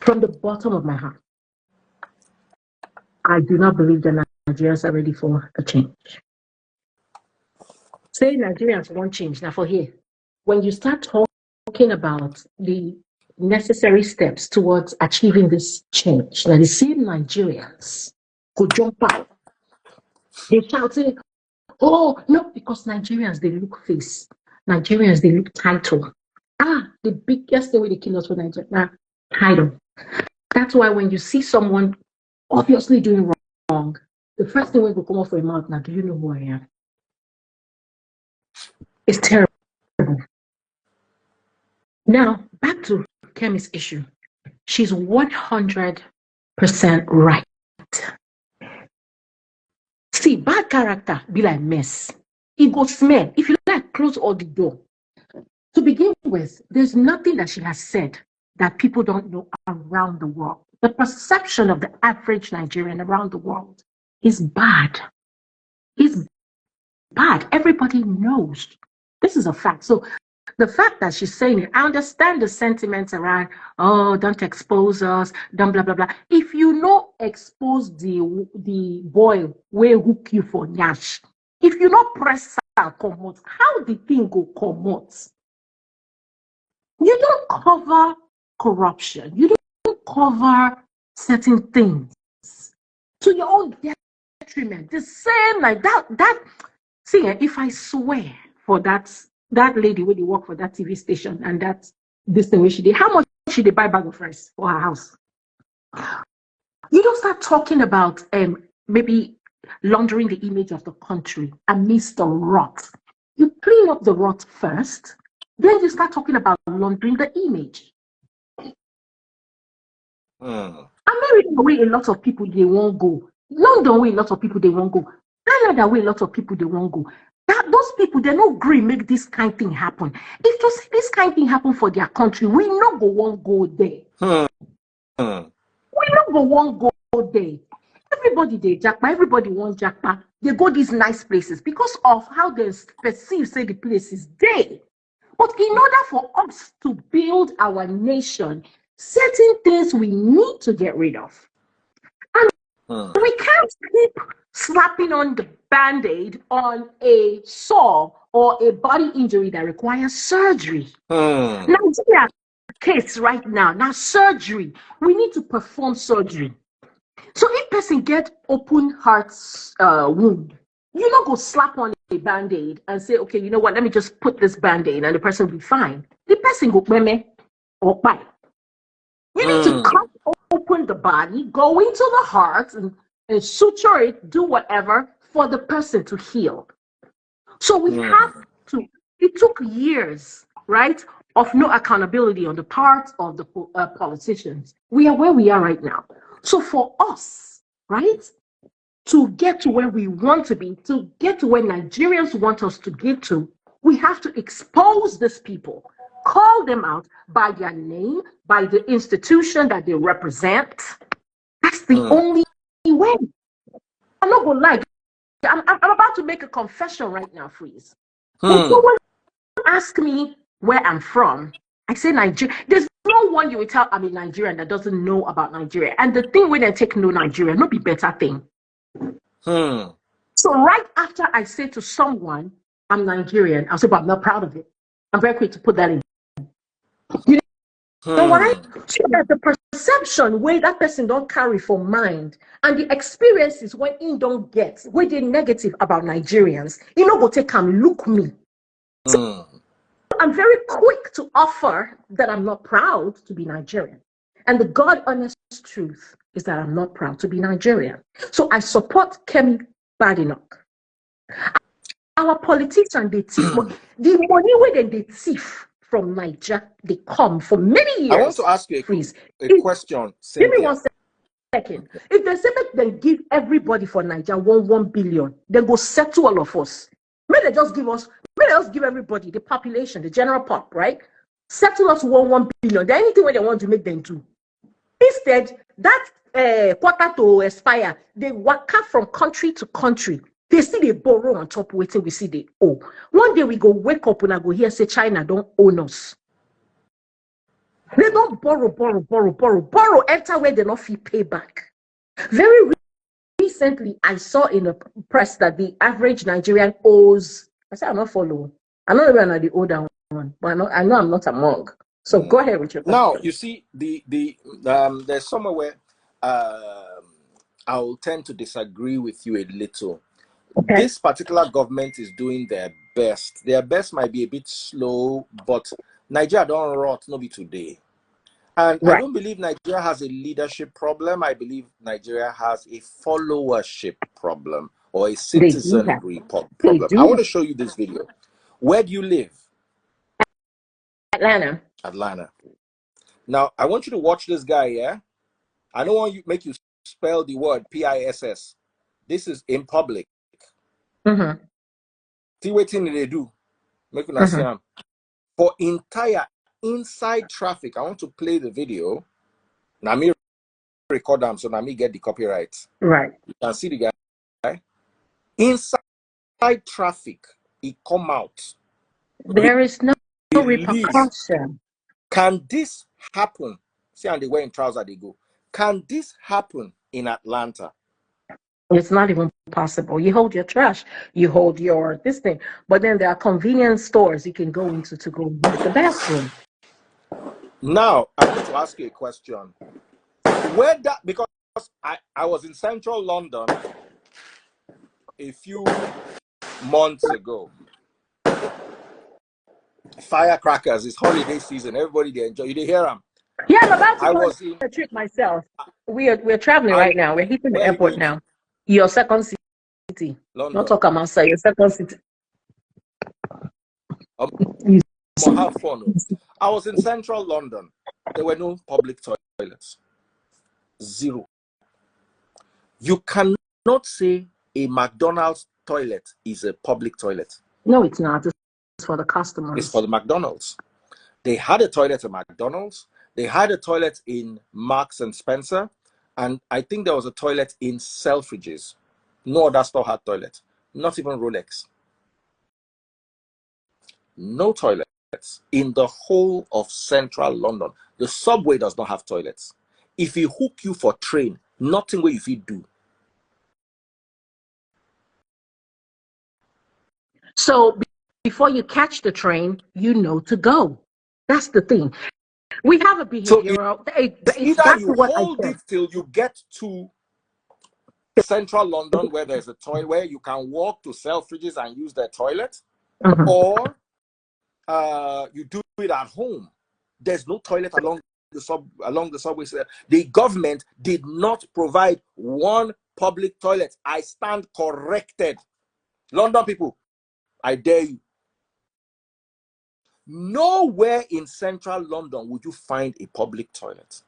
From the bottom of my heart, I do not believe that Nigerians are ready for a change. Say Nigerians want change. Now for here, when you start talking about the necessary steps towards achieving this change, now the same Nigerians could jump out. They shouting, oh, no, because Nigerians, they look face. Nigerians, they look title. The biggest thing with the killers for Nigeria, title. That's why when you see someone obviously doing wrong, the first thing we will come off your mouth now, do you know who I am? It's terrible. Now, back to Kemi's issue. She's 100% right. See, bad character be like mess. It go smell. If you like, close all the door. To begin with, there's nothing that she has said that people don't know around the world. The perception of the average Nigerian around the world is bad. It's bad. Everybody knows. This is a fact. So the fact that she's saying it, I understand the sentiments around, oh, don't expose us, don't blah, blah, blah. If you know expose the boy will hook you for nyash, if you not press come out, how the thing go come out? You don't cover corruption. You don't cover certain things to your own detriment. The same like that. See, if I swear for that lady when you work for that TV station and this thing where she did, how much should they buy bag of rice for her house? You don't start talking about maybe laundering the image of the country amidst the rot. You clean up the rot first, then you start talking about laundering the image. America, where a lot of people they won't go. London, where a lot of people they won't go. Canada, where a lot of people they won't go. Those people, they no agree make this kind of thing happen. If you see this kind of thing happen for their country, we no go won't go there. We no go won't go there. Everybody they jackpot, everybody wants jackpot. They go these nice places because of how they perceive, say the place is there. But in order for us to build our nation, certain things we need to get rid of. And we can't keep slapping on the band-aid on a sore or a body injury that requires surgery. Nigeria case right now surgery. We need to perform surgery. So if person get open heart wound, you not go slap on a band-aid and say, okay, you know what, let me just put this band-aid and the person will be fine. The person go meme or bite. You need to cut open the body, go into the heart and suture it, do whatever for the person to heal. So we have to, it took years, right, of no accountability on the part of the politicians. We are where we are right now. So for us, right, to get to where we want to be, to get to where Nigerians want us to get to, we have to expose these people, call them out by their name, by the institution that they represent. That's the only way. I'm not gonna lie. I'm about to make a confession right now, Freeze. When someone ask me where I'm from, I say Nigeria. There's no one you will tell I'm a Nigerian that doesn't know about Nigeria. And the thing when they take no Nigeria, no be better thing. So right after I say to someone, I'm Nigerian, I'll say, but I'm not proud of it. I'm very quick to put that in. You know why? So that the perception where that person don't carry for mind and the experiences when he don't get, where they negative about Nigerians, you know, go take and look me. So I'm very quick to offer that I'm not proud to be Nigerian. And the God honest truth is that I'm not proud to be Nigerian. So I support Kemi Badenoch. Our politicians, they thief. The money where they thief from Naija, they come for many years. I want to ask you a question. Cynthia. Give me 1 second. If they say that they give everybody for Naija 1 billion, they go settle all of us. May they just give everybody, the population, the general pop, right? Settle us 1 billion. There anything where they want to make them do. Instead, that quarter to expire, they walk out from country to country. They see they borrow on top waiting, we see they owe. One day we go wake up and I go here say China don't own us. They don't borrow, enter where they not fee pay back. Very recently, I saw in the press that the average Nigerian owes. I said, I'm not following. I know when I the older one, but I know I'm not among. So go ahead with your question. Now you see there's somewhere where I'll tend to disagree with you a little. Okay. This particular government is doing their best. Their best might be a bit slow, but Nigeria don't rot, no be today. And right. I don't believe Nigeria has a leadership problem. I believe Nigeria has a followership problem or a citizenry problem. I want to show you this video. Where do you live? Atlanta. Atlanta. Now, I want you to watch this guy, yeah? I don't want you make you spell the word PISS. This is in public. Mm-hmm. See what thing they do. Make you see him. For entire inside traffic, I want to play the video. Now me record them, so now me get the copyright. Right. You can see the guy. Right? Inside traffic, he come out. There is no repercussion. Can this happen? See, and they wear in trousers, they go. Can this happen in Atlanta? It's not even possible. You hold your trash, you hold your this thing, but then there are convenience stores you can go into to go use the bathroom. Now, I want to ask you a question. Where that, because I was in central London a few months ago. Firecrackers, it's holiday season. Everybody they enjoy. You did hear them? Yeah, I'm about to go on a trip myself. We're traveling right now. We're hitting the airport now. Your second city. London. Not talk about your second city. Have fun. I was in central London. There were no public toilets. Zero. You cannot say a McDonald's toilet is a public toilet. No, it's not. It's for the customers. It's for the McDonald's. They had a toilet at McDonald's. They had a toilet in Marks and Spencer. And I think there was a toilet in Selfridges. No other store had toilet. Not even Rolex. No toilets in the whole of central London. The subway does not have toilets. If he hook you for train, nothing will you do. So before you catch the train, you know to go. That's the thing. We have a behavioral. So either you hold it till you get to central London where there's a toilet where you can walk to Selfridges and use their toilet, or you do it at home. There's no toilet along the subway. The government did not provide one public toilet. I stand corrected. London people, I dare you. Nowhere in central London would you find a public toilet.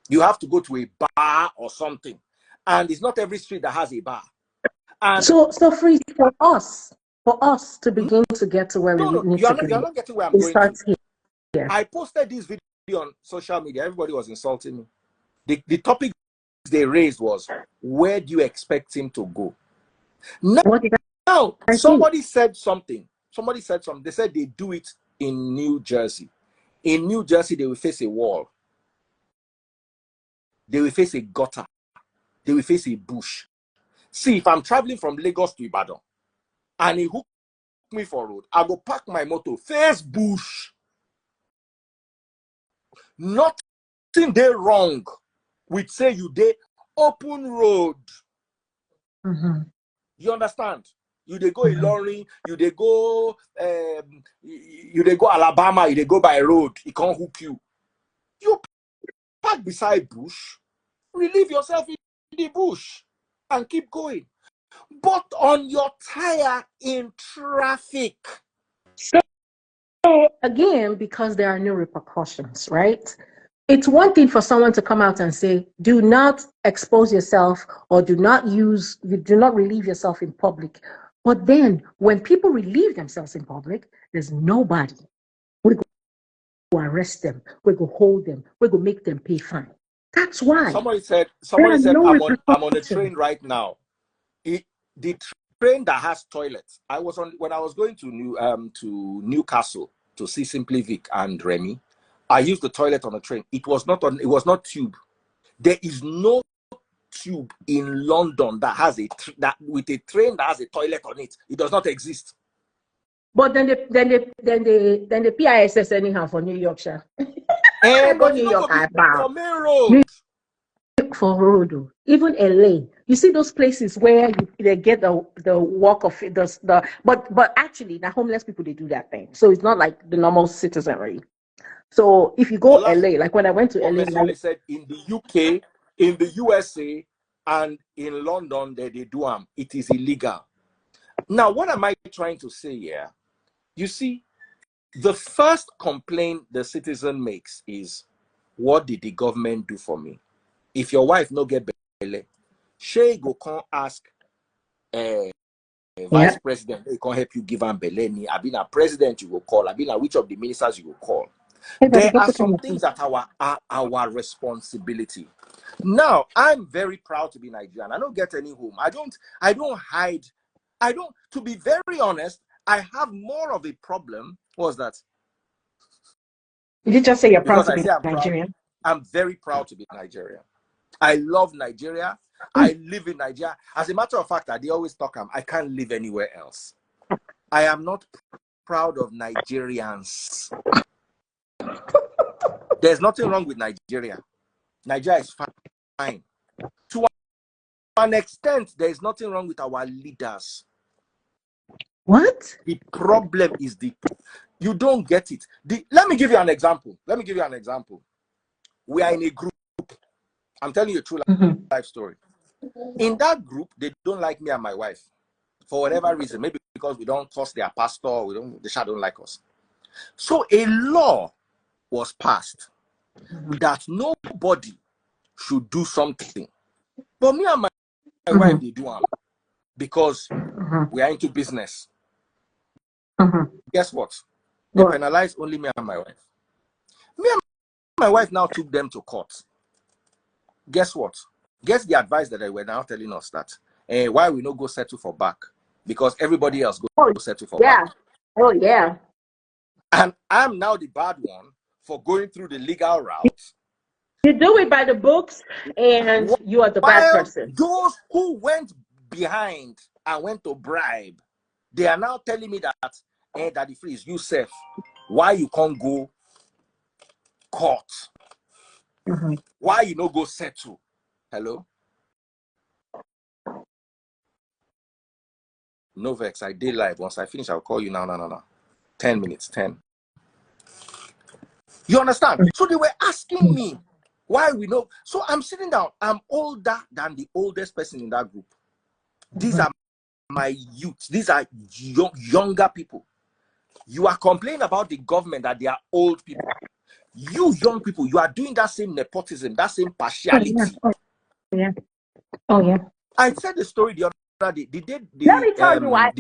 You have to go to a bar or something. And it's not every street that has a bar. And so free for us to begin to get to where we need to be. You're not getting where I'm going to. Here. I posted this video on social media. Everybody was insulting me. The topic they raised was, where do you expect him to go? Now somebody said something. They said they do it in New Jersey. In New Jersey, they will face a wall. They will face a gutter. They will face a bush. See, if I'm traveling from Lagos to Ibadan and he hook me for road, I go park my motor, face bush. Nothing they wrong with say you dey open road. You understand? You they go Ilorin, you they go Alabama, you they go by road, it can't hook you. You park beside bush, relieve yourself in the bush and keep going. But on your tire in traffic. So again, because there are no repercussions, right? It's one thing for someone to come out and say, do not expose yourself or do not relieve yourself in public. But then when people relieve themselves in public, there's nobody. We go arrest them. We go hold them. We go make them pay fine. That's why. Somebody said I'm on a train right now. The train that has toilets. When I was going to Newcastle, to see Simply Vic and Remy, I used the toilet on a train. It was not tube. There is no tube in London that has with a train that has a toilet on it. It does not exist. But then the PISS anyhow for New Yorkshire. But New York for main road. For road, even LA, you see those places where they get the walk of it, but actually the homeless people, they do that thing, so it's not like the normal citizenry. So if you go LA, like when I went to LA, like, said in the UK, in the USA, and in London, they do them. It is illegal. Now, what am I trying to say here? You see, the first complaint the citizen makes is, what did the government do for me? If your wife no get belle, she go come ask vice president, they can help you give her belle. I been a president, you will call. I been a which of the ministers you will call. There are some things that are our responsibility. Now, I'm very proud to be Nigerian. I don't get any home. I don't hide. To be very honest, I have more of a problem. What was that? Did you just say you're proud to be Nigerian? I'm very proud to be Nigerian. I love Nigeria. I live in Nigeria. As a matter of fact, they always talk, I can't live anywhere else. I am not proud of Nigerians. There's nothing wrong with Nigeria. Nigeria is fine. To an extent, there is nothing wrong with our leaders. What? The problem is you don't get it. Let me give you an example. We are in a group. I'm telling you a true life story. In that group, they don't like me and my wife for whatever reason. Maybe because we don't trust their pastor. They don't like us. So a law was passed that nobody should do something. But me and my wife, they do them because we are into business. Guess what? They penalize only me and my wife. Me and my wife now took them to court. Guess what? Guess the advice that they were now telling us that why we no go settle for back, because everybody else go settle for back. Oh yeah. And I'm now the bad one for going through the legal route. You do it by the books, and you are the bad person. Those who went behind and went to bribe, they are now telling me that, Daddy Freeze, you safe. Why you can't go court? Why you no go settle? Hello? No vex, I did live. Once I finish, I'll call you now. No. 10 minutes, 10. You understand? So they were asking me why we know. So I'm sitting down. I'm older than the oldest person in that group. These are my youths. These are younger people. You are complaining about the government that they are old people. You young people, you are doing that same nepotism, that same partiality. Oh yeah. I said the story the other day. Let me tell you why.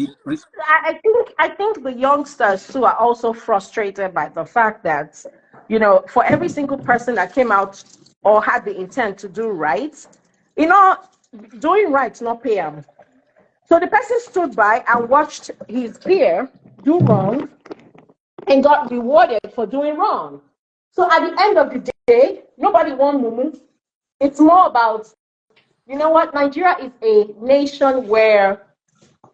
I think the youngsters too are also frustrated by the fact that, for every single person that came out or had the intent to do right, doing right not pay them. So the person stood by and watched his peer do wrong and got rewarded for doing wrong. So at the end of the day, nobody won movement. It's more about, Nigeria is a nation where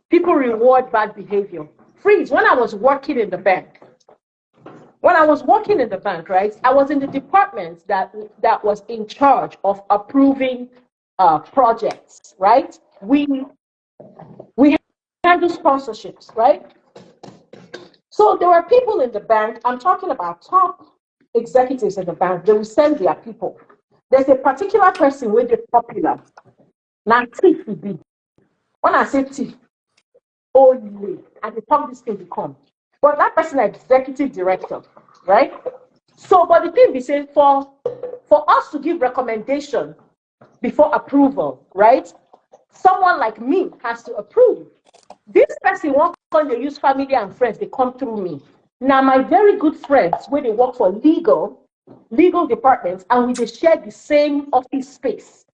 people reward bad behavior. Freeze, when I was working in the bank, right, I was in the department that was in charge of approving projects, right? We handle sponsorships, right? So there were people in the bank, I'm talking about top executives in the bank, they will send their people. There's a particular person with the popular. Now, thief will be. When I say thief, only, and the top this thing will come. But that person is executive director, right? So, but the thing we say, for us to give recommendation before approval, right? Someone like me has to approve. This person won't come, they use family and friends, they come through me. Now, my very good friends, where they work for legal departments, and we just share the same office space.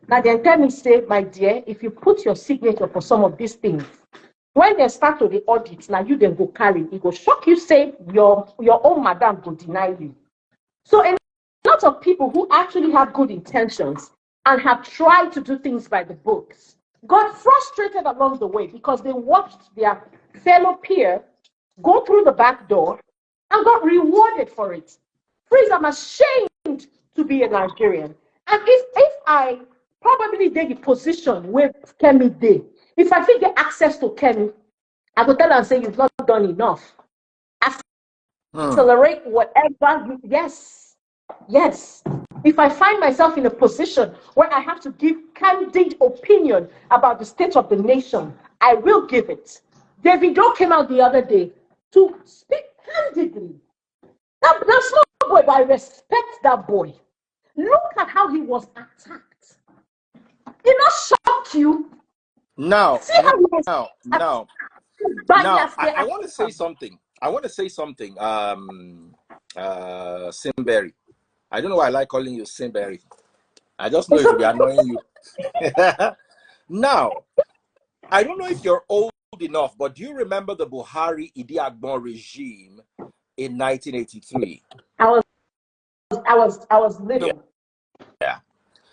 Now, they tell me, say, my dear, if you put your signature for some of these things, When they start to the audit, now you then go carry. It go shock you, say your own madam will deny you. So a lot of people who actually have good intentions and have tried to do things by the books got frustrated along the way because they watched their fellow peer go through the back door and got rewarded for it. Please, I'm ashamed to be a Nigerian. And if I probably did the position where Kemi did, if I get access to Kemi, I would tell her and say, you've not done enough. Accelerate whatever you, yes. If I find myself in a position where I have to give candid opinion about the state of the nation, I will give it. Davido came out the other day to speak candidly. That's not a boy, but I respect that boy. Look at how he was attacked. It not shock you? Now, I want to say something. Simberry. I don't know why I like calling you Simberry. I just know it will be annoying you. Now, I don't know if you're old enough, but do you remember the Buhari Idi Agbon regime in 1983? I was little. Yeah.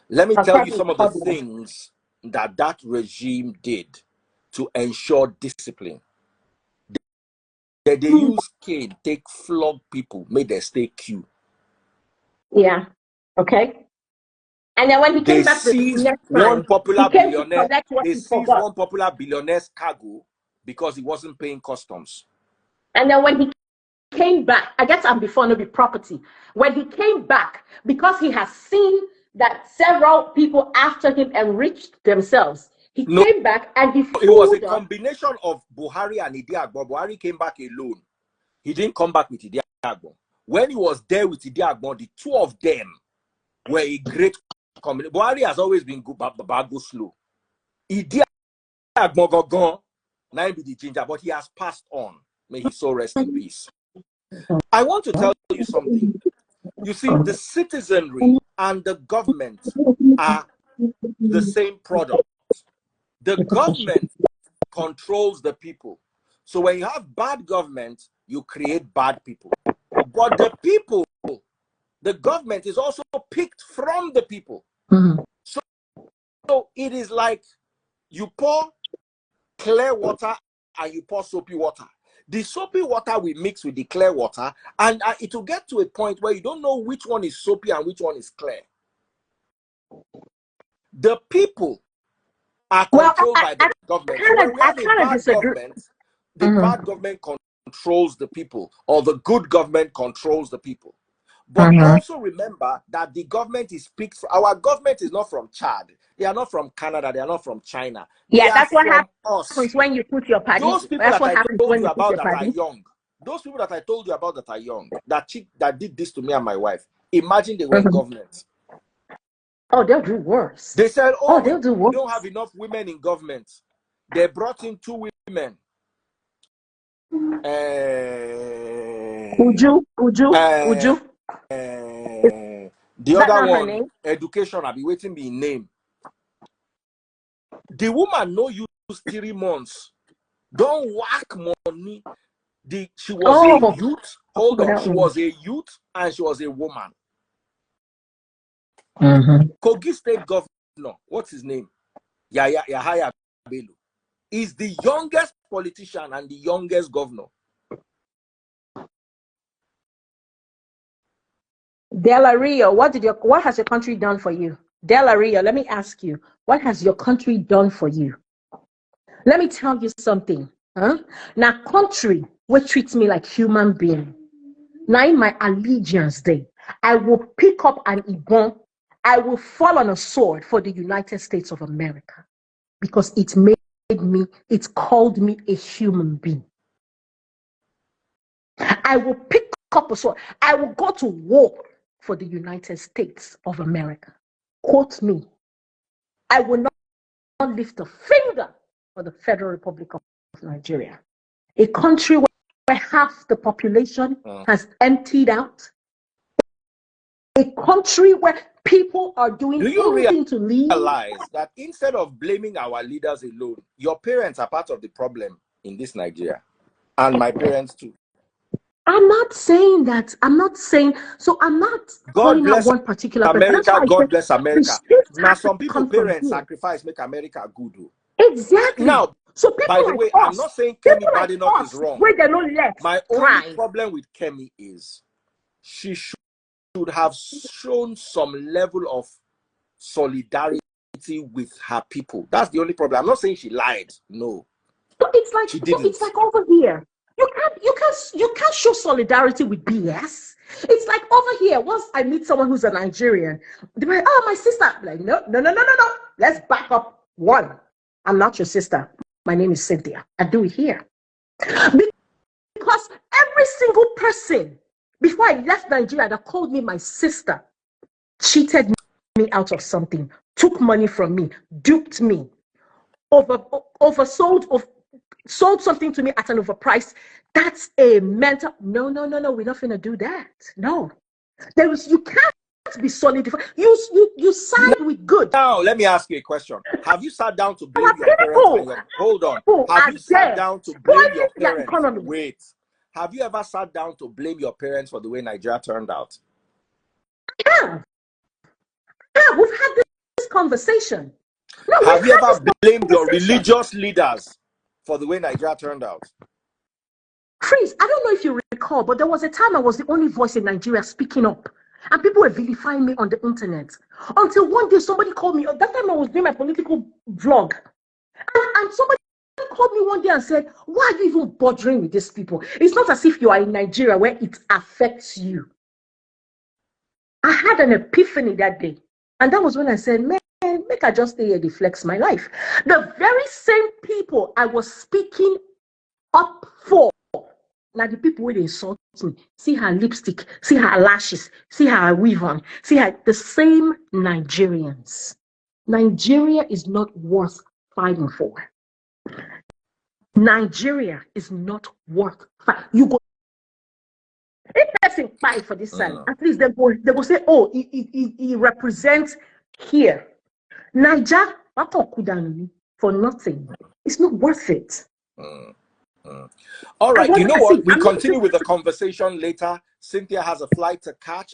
Let me tell you some of the things that regime did to ensure discipline. They use cane, take flog people, made them stay queue. Yeah. Okay. And then when he came back, one popular billionaire's cargo because he wasn't paying customs. And then when he came back, I guess I'm before no be property. When he came back, because he has seen that several people after him enriched themselves, he came back and he it was a combination of Buhari and Idi Agbon. Buhari came back alone. He didn't come back with Idi Agbon. When he was there with Idi Agbon, the two of them were a great combination. Buhari has always been good, but go slow. Idi Agbon gone, now be the ginger, but he has passed on. May he so rest in peace. I want to tell you something. You see, the citizenry and the government are the same product. The government controls the people. So when you have bad government, you create bad people. But the people, the government is also picked from the people. So it is like you pour clear water and you pour soapy water. The soapy water will mix with the clear water, and it will get to a point where you don't know which one is soapy and which one is clear. The people are controlled by the government. So when we have a bad government, the bad government controls the people, or the good government controls the people. But also remember that the government is picked. Our government is not from Chad. They are not from Canada. They are not from China. Yeah, that's what happens when you put your party. Those people that I told you about that are young. Those people that I told you about that are young. That did this to me and my wife. Imagine they were in government. Oh, they'll do worse. They said, "Oh, they'll do worse. We don't have enough women in government." They brought in 2 women. Uju. The other one, education. I'll be waiting me name. The woman no use 3 months. Don't whack money. She was a youth. Hold on, she was a youth and she was a woman. Kogi State Governor, what's his name? Yahaya Bello, is the youngest politician and the youngest governor. Dela Rio, what has your country done for you? Dela Rio, let me ask you, what has your country done for you? Let me tell you something. Now, country will treat me like human being. Now, in my allegiance day, I will pick up an Ibon. I will fall on a sword for the United States of America because it made me, it called me a human being. I will pick up a sword. I will go to war for the United States of America. Quote me. I will not lift a finger for the Federal Republic of Nigeria, a country where half the population has emptied out, a country where people are doing anything to leave. Realize that instead of blaming our leaders alone, your parents are part of the problem. in this Nigeria, and my parents too. I'm not saying that. I'm not saying, so I'm not God bless one particular America. God bless America. Now, some people parents sacrifice make America good. Exactly. Now, so people by the like way, us, I'm not saying Kemi Badenoch is wrong. Where they're not left. My only problem with Kemi is she should have shown some level of solidarity with her people. That's the only problem. I'm not saying she lied. No. But it's like she didn't. It's like over here. You can't show solidarity with BS. It's like over here. Once I meet someone who's a Nigerian, they're like, "Oh, my sister." I'm like, no. Let's back up. One, I'm not your sister. My name is Cynthia. I do it here. Because every single person before I left Nigeria that called me my sister cheated me out of something, took money from me, duped me, oversold, sold something to me at an overprice. That's a mental. No. We're not gonna do that. No, you can't be solid. You side with good. Now let me ask you a question. Have you sat down to blame your parents? Hold on. Have you sat down to blame your parents? Wait. Have you ever sat down to blame your parents for the way Nigeria turned out? Yeah, we've had this conversation. No, have you ever blamed your religious leaders for the way Nigeria turned out? Chris, I don't know if you recall, but there was a time I was the only voice in Nigeria speaking up. And people were vilifying me on the internet. Until one day somebody called me. That time I was doing my political vlog. And somebody called me one day and said, "Why are you even bothering with these people? It's not as if you are in Nigeria where it affects you." I had an epiphany that day. And that was when I said, "Man, make I just stay here to flex my life." The very same people I was speaking up for, like the people who insult me, see her lipstick, see her lashes, see her weave on, see her, the same Nigerians. Nigeria is not worth fighting for. Nigeria is not worth fighting. You go, if person fight for this side, at least they will say, "Oh, he represents here." Naija, for nothing. It's not worth it. All right, you know what? We continue with the conversation later. Cynthia has a flight to catch.